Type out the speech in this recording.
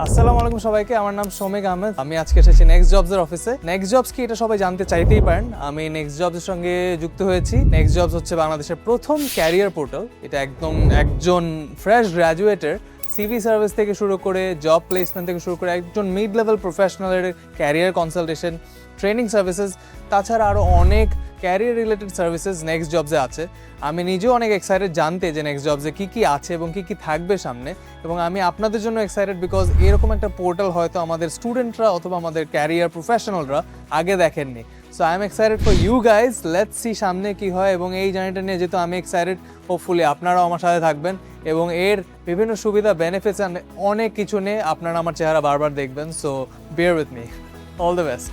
আসসালামু আলাইকুম সবাইকে, আমার নাম শৌমিক আহমেদ। আমি আজকে এসেছি নেক্সট জবসের অফিসে। নেক্সট জবস কি এটা সবাই জানতে চাইতেই পারেন। আমি নেক্সট জবসের সঙ্গে যুক্ত হয়েছি। নেক্সট জবস হচ্ছে বাংলাদেশের প্রথম ক্যারিয়ার পোর্টাল। এটা একদম একজন ফ্রেশ গ্র্যাজুয়েটের সিভি সার্ভিস থেকে শুরু করে জব প্লেসমেন্ট থেকে শুরু করে একজন মিড লেভেল প্রফেশনালের ক্যারিয়ার কনসালটেশন, ট্রেনিং সার্ভিসেস, তাছাড়া আরও অনেক ক্যারিয়ার রিলেটেড সার্ভিসেস নেক্সট জবসে আছে। আমি নিজেও অনেক এক্সাইটেড জানতে যে নেক্সট জবসে কী কী আছে এবং কী কী থাকবে সামনে, এবং আমি আপনাদের জন্য এক্সাইটেড বিকজ এরকম একটা পোর্টাল হয়তো আমাদের স্টুডেন্টরা অথবা আমাদের ক্যারিয়ার প্রফেশনালরা আগে দেখেননি। So I am excited for you guys. Let's see সামনে কী হয়, এবং এই জার্নিটা নিয়ে যেহেতু আমি এক্সাইটেড, হোপফুলি আপনারাও আমার সাথে থাকবেন এবং এর বিভিন্ন সুবিধা বেনিফিটস অনেক কিছু নিয়ে আপনারা আমার চেহারা বারবার দেখবেন। So beer with me. All the best.